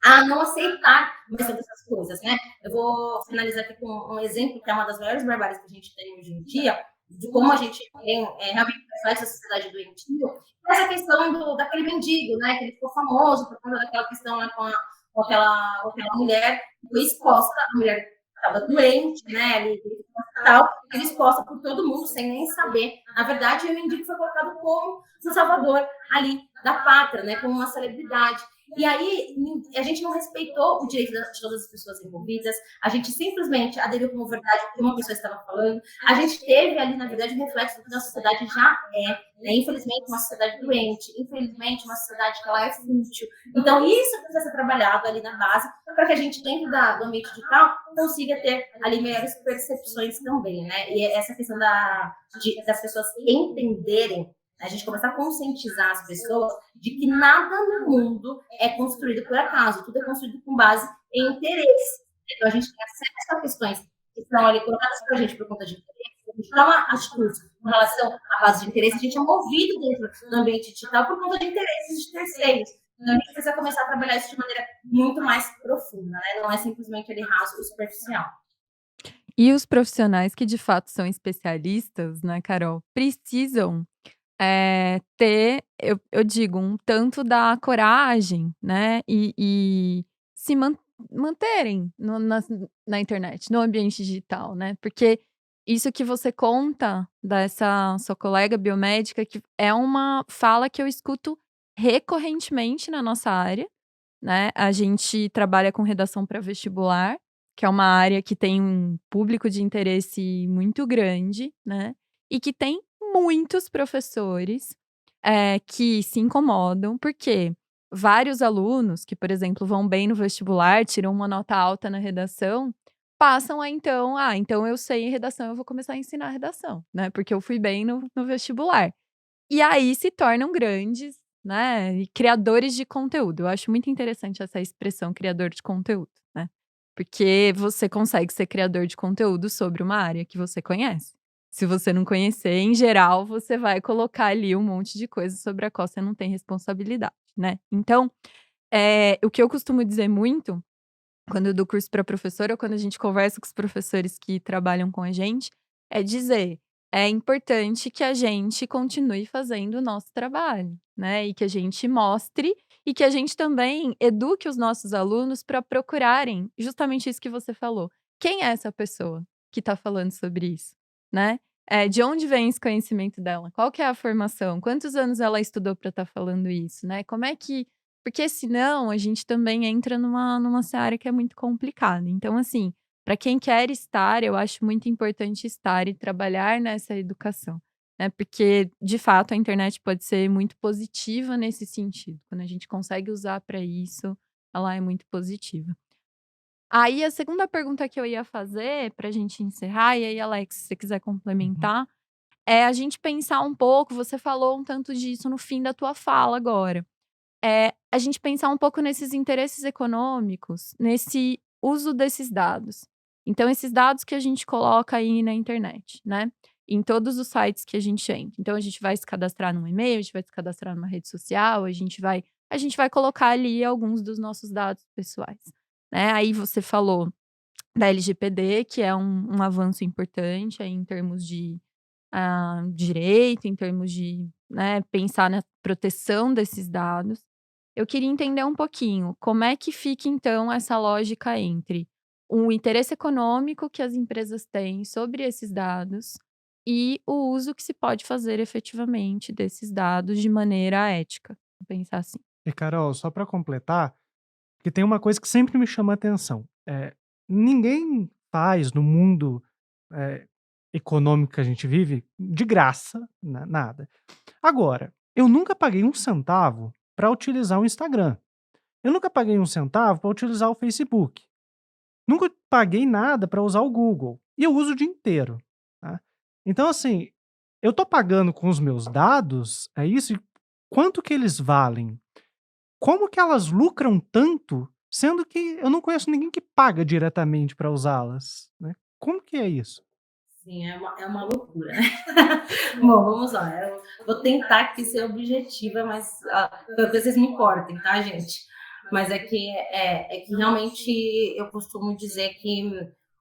a não aceitar mais essas coisas, né? Eu vou finalizar aqui com um exemplo que é uma das maiores barbáries que a gente tem hoje em dia, de como a gente tem realmente reflete a sociedade doentia, essa questão daquele mendigo, né? Que ele ficou famoso por conta daquela questão lá com aquela mulher que foi exposta, a mulher estava doente, né? Ele exposta por todo mundo sem nem saber. Na verdade, o mendigo foi colocado como um salvador ali da pátria, né? Como uma celebridade. E aí, a gente não respeitou o direito de todas as pessoas envolvidas, a gente simplesmente aderiu como verdade o que uma pessoa estava falando, a gente teve ali, na verdade, um reflexo do que a sociedade já é, né? Infelizmente, uma sociedade doente, infelizmente, uma sociedade que ela é fútil. Então, isso precisa ser trabalhado ali na base, para que a gente, dentro do ambiente digital, consiga ter ali melhores percepções também, né? E essa questão das pessoas entenderem, a gente começar a conscientizar as pessoas de que nada no mundo é construído por acaso, tudo é construído com base em interesse. Então, a gente tem acesso a questões que estão ali colocadas para a gente por conta de interesse, a gente toma atitudes com relação à base de interesse, a gente é movido dentro do ambiente digital por conta de interesses de terceiros. Então, a gente precisa começar a trabalhar isso de maneira muito mais profunda, né? Não é simplesmente ali raso e superficial. E os profissionais que de fato são especialistas, né, Carol, precisam ter, eu digo, um tanto da coragem, né, e se manterem na internet, no ambiente digital, né, porque isso que você conta dessa sua colega biomédica, que é uma fala que eu escuto recorrentemente na nossa área, né, a gente trabalha com redação para vestibular, que é uma área que tem um público de interesse muito grande, né, e que tem muitos professores, que se incomodam, por quê? vários alunos que, por exemplo, vão bem no vestibular, tiram uma nota alta na redação, passam a então, então eu sei redação, eu vou começar a ensinar redação, né, porque eu fui bem no vestibular. E aí se tornam grandes, né, e criadores de conteúdo. Eu acho muito interessante essa expressão criador de conteúdo, né, porque você consegue ser criador de conteúdo sobre uma área que você conhece. Se você não conhecer, em geral, você vai colocar ali um monte de coisa sobre a qual você não tem responsabilidade, né. Então, o que eu costumo dizer muito, quando eu dou curso para professora ou quando a gente conversa com os professores que trabalham com a gente, é dizer: "É importante que a gente continue fazendo o nosso trabalho, né, e que a gente mostre e que a gente também eduque os nossos alunos para procurarem justamente isso que você falou. Quem é essa pessoa que está falando sobre isso, né? De onde vem esse conhecimento dela? Qual que é a formação? Quantos anos ela estudou para estar falando isso, né? Como é que porque senão a gente também entra numa seara que é muito complicada. Então, assim, para quem quer estar, eu acho muito importante estar e trabalhar nessa educação, né? Porque, de fato, a internet pode ser muito positiva nesse sentido. Quando a gente consegue usar para isso, ela é muito positiva. Aí, a segunda pergunta que eu ia fazer para a gente encerrar, e aí, Alex, se você quiser Uhum. complementar, é a gente pensar um pouco. Você falou um tanto disso no fim da tua fala agora. A gente pensar um pouco nesses interesses econômicos, nesse uso desses dados. Então, esses dados que a gente coloca aí na internet, né? Em todos os sites que a gente entra. Então, a gente vai se cadastrar num e-mail, a gente vai se cadastrar numa rede social, a gente vai colocar ali alguns dos nossos dados pessoais, né? Aí você falou da LGPD, que é um avanço importante aí em termos de direito, em termos de, né, pensar na proteção desses dados. Eu queria entender um pouquinho como é que fica então essa lógica entre o interesse econômico que as empresas têm sobre esses dados e o uso que se pode fazer efetivamente desses dados de maneira ética, vamos pensar assim. E Carol, só para completar, que tem uma coisa que sempre me chama a atenção, ninguém faz no mundo, eh, econômico que a gente vive de graça, nada. Agora, eu nunca paguei um centavo para utilizar o Instagram. Eu nunca paguei um centavo para utilizar o Facebook. Nunca paguei nada para usar o Google. E eu uso o dia inteiro, tá. Então, assim, eu tô pagando com os meus dados, é isso? E quanto que eles valem? Como que elas lucram tanto, sendo que eu não conheço ninguém que paga diretamente para usá-las, né. Como que é isso? Sim, é uma loucura, né. Bom, vamos lá, eu vou tentar aqui ser objetiva, mas, talvez vocês me cortem, tá, gente? Mas é que realmente eu costumo dizer que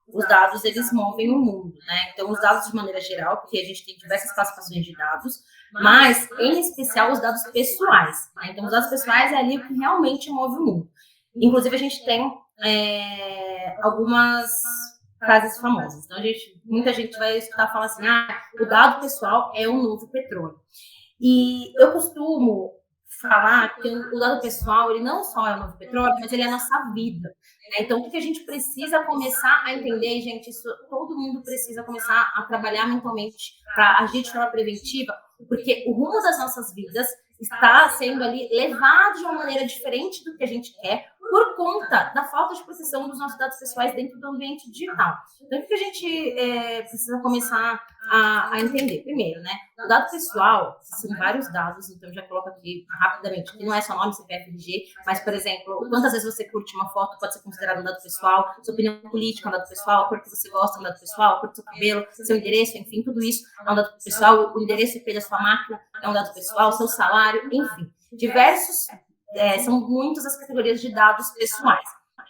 os dados, eles movem o mundo, né. Então os dados de maneira geral, porque a gente tem diversas classificações de dados, mas em especial os dados pessoais, né. Então os dados pessoais é ali o que realmente move o mundo. Inclusive a gente tem, algumas frases famosas. Então, muita gente vai escutar falar assim: o dado pessoal é o novo petróleo. E eu costumo falar que o dado pessoal, ele não só é o novo petróleo, mas ele é a nossa vida, né? Então, o que a gente precisa começar a entender, gente, isso todo mundo precisa começar a trabalhar mentalmente para agir de forma preventiva, porque o rumo das nossas vidas está sendo ali levado de uma maneira diferente do que a gente quer, por conta da falta de proteção dos nossos dados pessoais dentro do ambiente digital. Então, o que a gente precisa começar a entender? Primeiro, né? O dado pessoal, são vários dados, então já coloco aqui rapidamente, que não é só nome, CPF, RG, mas, por exemplo, quantas vezes você curte uma foto pode ser considerado um dado pessoal, sua opinião política é um dado pessoal, a cor que você gosta é um dado pessoal, a cor do seu cabelo, seu endereço, enfim, tudo isso é um dado pessoal, o endereço IP da sua máquina é um dado pessoal, seu salário, enfim, diversos, são muitas as categorias de dados pessoais.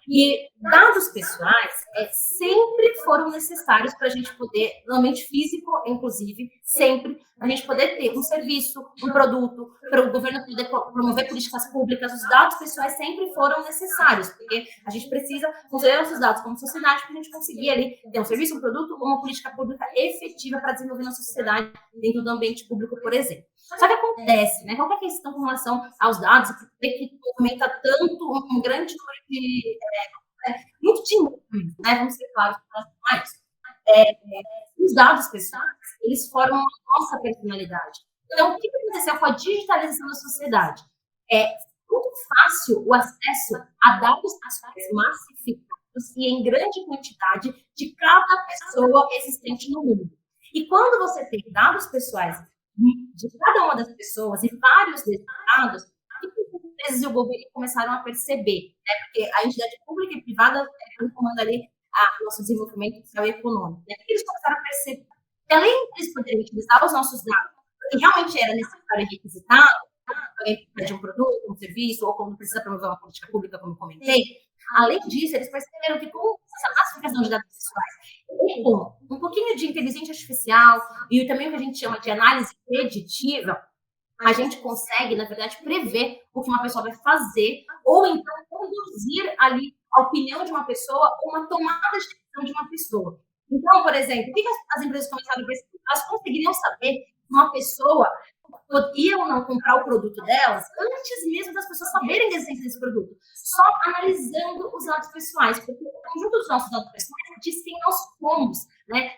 E dados pessoais sempre foram necessários para a gente poder, no ambiente físico, inclusive, sempre, a gente poder ter um serviço, um produto, para o governo poder promover políticas públicas. Os dados pessoais sempre foram necessários, porque a gente precisa considerar esses dados como sociedade para a gente conseguir ali ter um serviço, um produto ou uma política pública efetiva para desenvolver nossa sociedade dentro do ambiente público, por exemplo. Só que acontece, né? Qual é a questão com relação aos dados? Por que aumenta tanto um grande número de muito dinheiro, né? Vamos ser claros com relação a isso. Os dados pessoais, eles formam a nossa personalidade. Então, o que aconteceu com a digitalização da sociedade? muito fácil o acesso a dados pessoais massificados e em grande quantidade de cada pessoa existente no mundo. E quando você tem dados pessoais de cada uma das pessoas e vários desses dados, o que as empresas e o governo começaram a perceber? Né? Porque a entidade pública e privada comanda ali o nosso desenvolvimento social e econômico. Né? O que eles começaram a perceber? Que além de eles poderem utilizar os nossos dados, que realmente era necessário e requisitado, alguém pede um produto, um serviço, ou quando precisa promover uma política pública, como eu comentei, além disso, eles perceberam que com essa massificação de dados pessoais, e com um pouquinho de inteligência artificial e também o que a gente chama de análise preditiva, a gente consegue, na verdade, prever o que uma pessoa vai fazer ou então conduzir ali a opinião de uma pessoa ou uma tomada de decisão de uma pessoa. Então, por exemplo, o que as empresas começaram a perceber? Elas conseguiriam saber se uma pessoa podia ou não comprar o produto delas antes mesmo das pessoas saberem da existência desse produto, só analisando os dados pessoais, porque o conjunto dos nossos dados pessoais diz quem nós somos, né?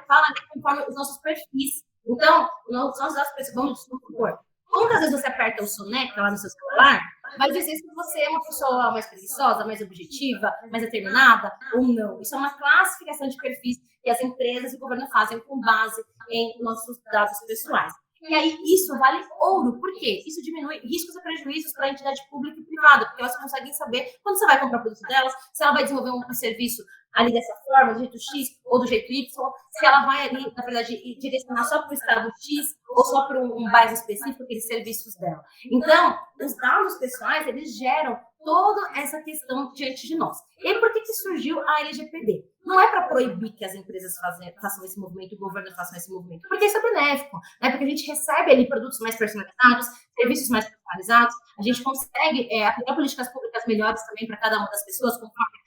Fala conforme os nossos perfis. Então, os nossos dados pessoais, vamos supor, quantas vezes você aperta o soneca lá no seu celular, vai dizer se você é uma pessoa mais preguiçosa, mais objetiva, mais determinada ou não. Isso é uma classificação de perfis que as empresas e o governo fazem com base em nossos dados pessoais. E aí, isso vale ouro. Por quê? Isso diminui riscos e prejuízos para a entidade pública e privada, porque elas conseguem saber, quando você vai comprar o produto delas, se ela vai desenvolver um serviço ali dessa forma, do jeito X ou do jeito Y, se ela vai ali, na verdade, direcionar só para o estado X ou só para um bairro específico, aqueles serviços dela. Então, os dados pessoais, eles geram toda essa questão diante de nós. E por que surgiu a LGPD? Não é para proibir que as empresas façam esse movimento, o governo faça esse movimento, porque isso é benéfico, né? Porque a gente recebe ali produtos mais personalizados, serviços mais personalizados, a gente consegue aplicar políticas públicas melhores também para cada uma das pessoas, conforme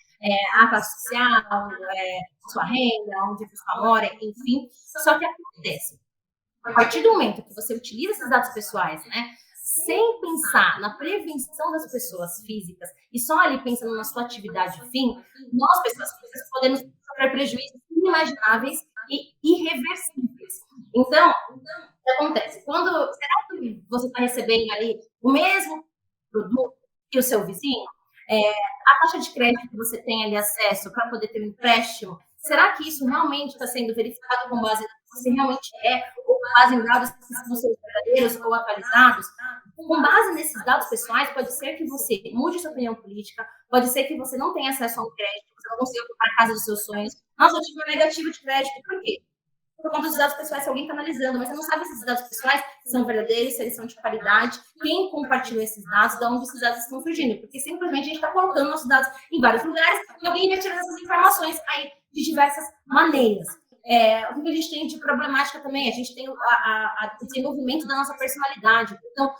a classe social, sua renda, onde a pessoa mora, enfim. Só que acontece, a partir do momento que você utiliza esses dados pessoais, né, sem pensar na prevenção das pessoas físicas e só ali pensando na sua atividade fim, nós, pessoas físicas, podemos sofrer prejuízos inimagináveis e irreversíveis. Então, o que acontece? Será que você está recebendo ali o mesmo produto que o seu vizinho? A taxa de crédito que você tem ali acesso para poder ter um empréstimo, será que isso realmente está sendo verificado com base no que você realmente ou com base em dados que são verdadeiros ou atualizados? Com base nesses dados pessoais, pode ser que você mude sua opinião política, pode ser que você não tenha acesso a um crédito, você não consiga comprar a casa dos seus sonhos. Nossa, eu tive uma negativa de crédito, por quê? Por conta dos dados pessoais, se alguém está analisando, mas você não sabe se esses dados pessoais são verdadeiros, se eles são de qualidade, quem compartilhou esses dados, de onde esses dados estão surgindo, porque simplesmente a gente está colocando nossos dados em vários lugares e alguém vai tirar essas informações aí de diversas maneiras. O que a gente tem de problemática também? A gente tem o desenvolvimento da nossa personalidade. Então,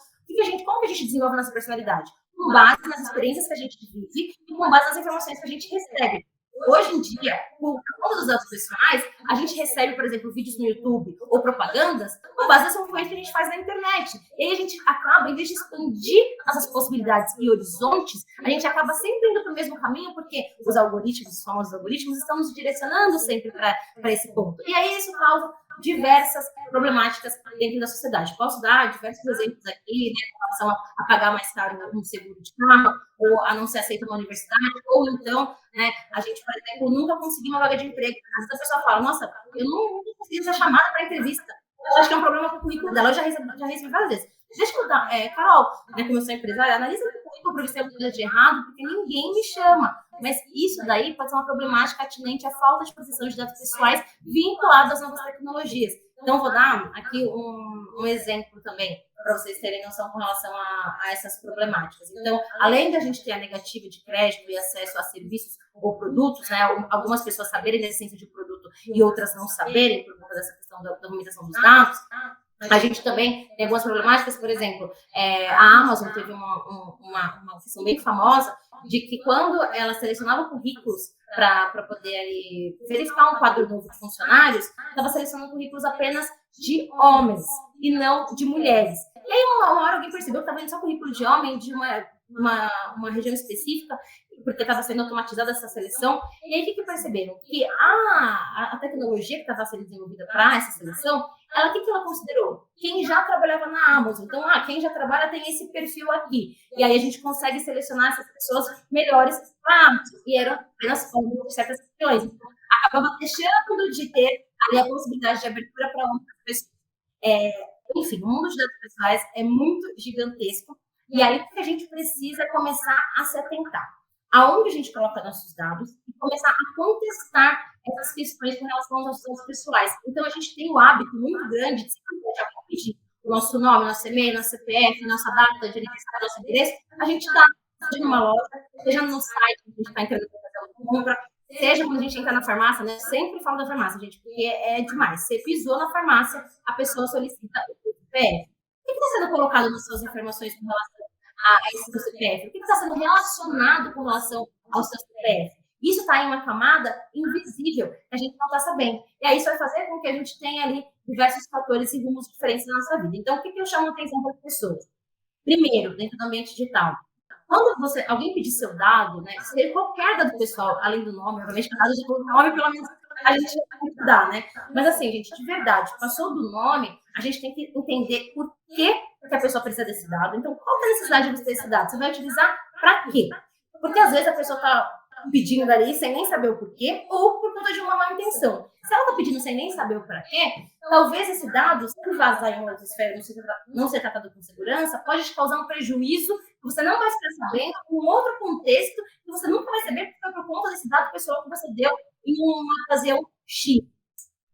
como que a gente desenvolve a nossa personalidade? Com base nas experiências que a gente vive e com base nas informações que a gente recebe. Hoje em dia, por conta dos dados pessoais, a gente recebe, por exemplo, vídeos no YouTube ou propagandas com base nas informações que a gente faz na internet. E aí a gente acaba, em vez de expandir nossas possibilidades e horizontes, a gente acaba sempre indo para o mesmo caminho, porque os algoritmos, os famosos algoritmos, estão nos direcionando sempre para esse ponto. E aí isso causa diversas problemáticas dentro da sociedade. Posso dar diversos exemplos aqui, né, em relação a pagar mais caro um seguro de carro, ou a não ser aceita na universidade, ou então, né, a gente, por exemplo, nunca conseguiu uma vaga de emprego. Às vezes a pessoa fala, nossa, eu não consegui ser chamada para entrevista. Eu acho que é um problema com o currículo dela, eu já recebi várias vezes. Deixa eu dar, Carol, né, como eu sou empresária, analisa o currículo para ver se tem alguma coisa de errado, porque ninguém me chama. Mas isso daí pode ser uma problemática atinente à falta de proteção de dados pessoais vinculada às novas tecnologias. Então, vou dar aqui um exemplo também, para vocês terem noção com relação a essas problemáticas. Então, além da gente ter a negativa de crédito e acesso a serviços ou produtos, né, algumas pessoas saberem da essência de produto e outras não saberem, por conta dessa questão da limitação dos dados, a gente também tem algumas problemáticas, por exemplo, a Amazon teve uma questão bem famosa de que quando ela selecionava currículos para poder ali, verificar um quadro novo de funcionários, estava selecionando currículos apenas de homens e não de mulheres. E aí uma hora alguém percebeu que estava indo só currículo de homem de uma região específica, porque estava sendo automatizada essa seleção. E aí, o que perceberam? Que a tecnologia que estava sendo desenvolvida para essa seleção, ela, o que ela considerou? Quem já trabalhava na Amazon. Então, quem já trabalha tem esse perfil aqui. E aí a gente consegue selecionar essas pessoas melhores para Amazon. E eram apenas homens de certas regiões. Então, acabava deixando de ter ali a possibilidade de abertura para outras pessoas. Enfim, o mundo de dados pessoais é muito gigantesco. E aí, o que a gente precisa é começar a se atentar? Aonde a gente coloca nossos dados e começar a contestar essas questões com relação aos nossos dados pessoais. Então, a gente tem o hábito muito grande de sempre pedir o nosso nome, nosso e-mail, nosso CPF, nossa data de aniversário, nosso endereço. A gente está seja numa loja, seja no site que a gente está entrando para fazer uma compra, seja quando a gente entra na farmácia, né? Eu sempre falo da farmácia, gente, porque é demais. Você pisou na farmácia, a pessoa solicita o CPF. O que está sendo colocado nas suas informações com relação a esse seu CPF? O que está sendo relacionado com relação ao seu CPF? Isso está em uma camada invisível, que a gente não está sabendo. E aí isso vai fazer com que a gente tenha ali diversos fatores e rumos diferentes na nossa vida. Então, o que eu chamo a atenção para as pessoas? Primeiro, dentro do ambiente digital, quando alguém pedir seu dado, né, se qualquer dado pessoal, além do nome, obviamente, dado de nome, pelo menos a gente tem que dar, né? Mas assim, gente, de verdade, passou do nome, a gente tem que entender por que a pessoa precisa desse dado. Então, qual é a necessidade de você ter esse dado? Você vai utilizar para quê? Porque às vezes a pessoa está pedindo ali sem nem saber o porquê, ou por conta de uma má intenção. Se ela está pedindo sem nem saber o para quê, talvez esse dado, se vazar em outra esfera, não ser tratado com segurança, pode te causar um prejuízo que você não vai ficar sabendo, um outro contexto que você nunca vai saber, porque foi por conta desse dado pessoal que você deu em uma ocasião X.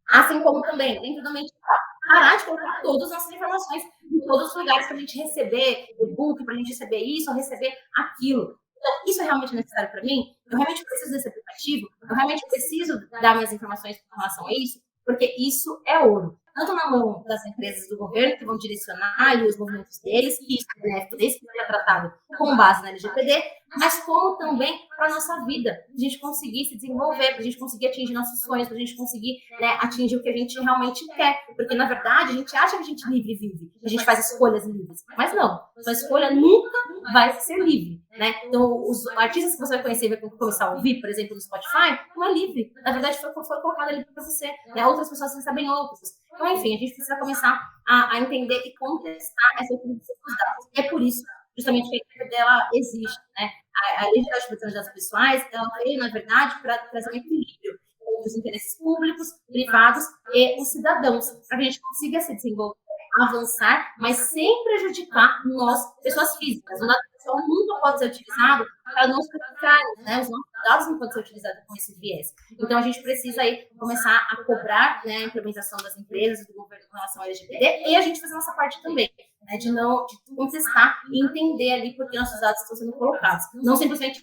Assim como também, dentro do ambiente digital, parar de colocar todas as nossas informações em todos os lugares para a gente receber e-book, para a gente receber isso ou receber aquilo. Então, isso é realmente necessário para mim? Eu realmente preciso desse aplicativo? Eu realmente preciso dar minhas informações com relação a isso? Porque isso é ouro. Tanto na mão das empresas do governo, que vão direcionar ali os movimentos deles, que isso é benéfico desde que seja tratado com base na LGPD, mas como também para a nossa vida, para a gente conseguir se desenvolver, para a gente conseguir atingir nossos sonhos, para a gente conseguir, né, atingir o que a gente realmente quer. Porque, na verdade, a gente acha que a gente livre vive, que a gente faz escolhas livres. Mas não, sua escolha nunca vai ser livre, né? Então, os artistas que você vai conhecer e vai começar a ouvir, por exemplo, no Spotify, não é livre. Na verdade, foi colocado ali para você. Né? Outras pessoas recebem outras. Então, enfim, a gente precisa começar a entender e contestar essa utilização dos dados. E é por isso, justamente, que a equipe dela existe, né? A Lei Geral de Proteção de Dados Pessoais, ela veio, na verdade, para trazer um equilíbrio entre os interesses públicos, privados e os cidadãos, para que a gente consiga se desenvolver, avançar, mas sem prejudicar nós, pessoas físicas. O dado pessoal nunca pode ser utilizado para nos prejudicar, né? Os nossos dados não podem ser utilizados com esse viés. Então, a gente precisa aí começar a cobrar, né, a implementação das empresas e do governo com relação ao LGPD e a gente fazer a nossa parte também. Né, de contestar e entender ali por que nossos dados estão sendo colocados. Não simplesmente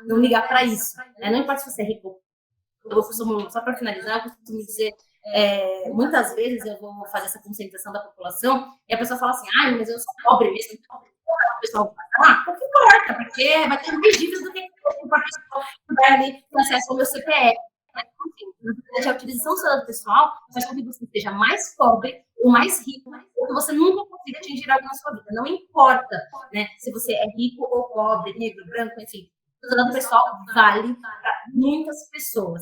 não ligar para isso. Né? Não importa se você é rico. Eu costumo, só para finalizar, eu costumo dizer, muitas vezes eu vou fazer essa conscientização da população e a pessoa fala assim, mas eu sou pobre mesmo. Então, o pessoal fala, o que importa? Porque vai ter mais dívidas do que a pessoa que vai ali ter acesso ao meu CPF. Enfim, a utilização do seu dado pessoal faz com que você seja mais pobre ou mais rico, ou que você nunca consiga atingir algo na sua vida. Não importa, né, se você é rico ou pobre, negro, branco, enfim. O seu dado pessoal vale para muitas pessoas.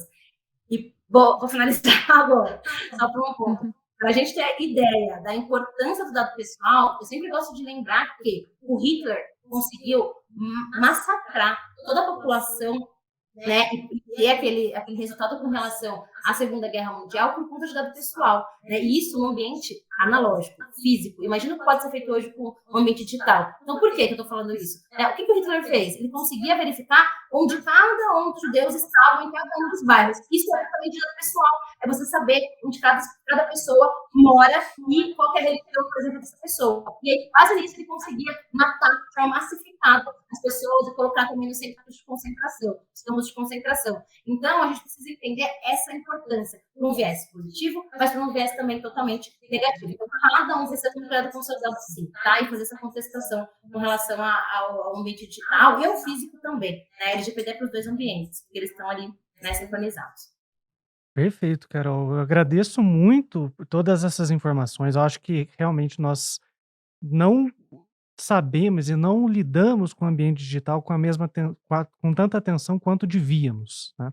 E vou finalizar agora, só por um ponto. Para a gente ter a ideia da importância do dado pessoal, eu sempre gosto de lembrar que o Hitler conseguiu massacrar toda a população, né, e ter aquele resultado com relação à Segunda Guerra Mundial por conta de dado pessoal, né, e isso no ambiente analógico, físico. Imagina o que pode ser feito hoje com o ambiente digital. Então, por que eu estou falando isso? O que o Hitler fez? Ele conseguia verificar onde cada um dos judeus estavam em cada um dos bairros. Isso é exatamente dado pessoal. É você saber onde cada pessoa mora e qual é a religião, por exemplo, dessa pessoa. E aí, quase nisso, ele conseguia matar de forma massificada as pessoas e colocar também nos centros de concentração, os campos de concentração. Então, a gente precisa entender essa importância para um viés positivo, mas para um viés também totalmente negativo. Então, cada um precisa ter cuidado com seus dados, sim, tá? E fazer essa contestação com relação ao ambiente digital e ao físico também, né? LGPD para os dois ambientes, porque eles estão ali, né, sincronizados. Perfeito, Carol. Eu agradeço muito por todas essas informações. Eu acho que realmente nós não sabemos e não lidamos com o ambiente digital com a mesma com tanta atenção quanto devíamos, né?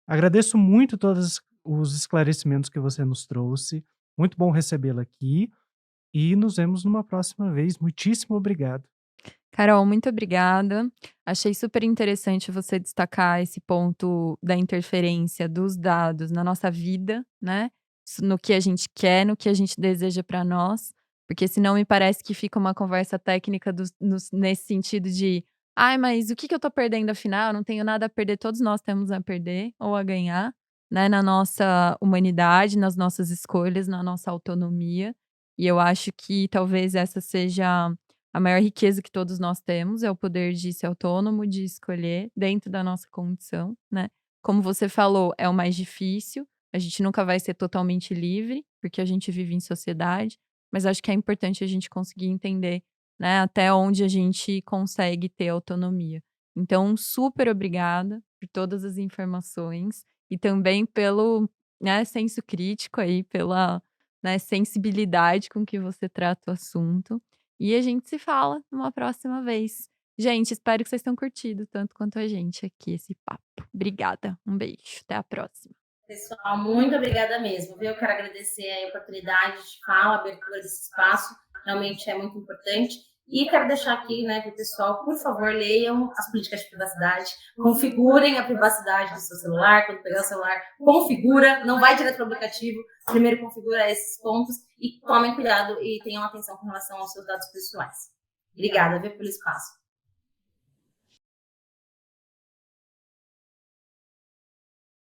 Agradeço muito todos os esclarecimentos que você nos trouxe. Muito bom recebê-la aqui e nos vemos numa próxima vez. Muitíssimo obrigado. Carol, muito obrigada. Achei super interessante você destacar esse ponto da interferência dos dados na nossa vida, né? No que a gente quer, no que a gente deseja para nós, porque senão me parece que fica uma conversa técnica nesse sentido de, ai, mas o que que eu tô perdendo afinal? Eu não tenho nada a perder, todos nós temos a perder ou a ganhar, né? Na nossa humanidade, nas nossas escolhas, na nossa autonomia. E eu acho que talvez essa seja a maior riqueza que todos nós temos, é o poder de ser autônomo, de escolher dentro da nossa condição, né. Como você falou, é o mais difícil, a gente nunca vai ser totalmente livre, porque a gente vive em sociedade, mas acho que é importante a gente conseguir entender, né, até onde a gente consegue ter autonomia. Então, super obrigada por todas as informações e também pelo, né, senso crítico aí, pela, né, sensibilidade com que você trata o assunto. E a gente se fala numa próxima vez. Gente, espero que vocês tenham curtido tanto quanto a gente aqui esse papo. Obrigada, um beijo, até a próxima. Pessoal, muito obrigada mesmo, viu? Eu quero agradecer a oportunidade de fala, a abertura desse espaço, realmente é muito importante. E quero deixar aqui, né, para o pessoal, por favor, leiam as políticas de privacidade, configurem a privacidade do seu celular, quando pegar o celular, configura, não vai direto para o aplicativo, primeiro configura esses pontos e tomem cuidado e tenham atenção com relação aos seus dados pessoais. Obrigada, viu, pelo espaço.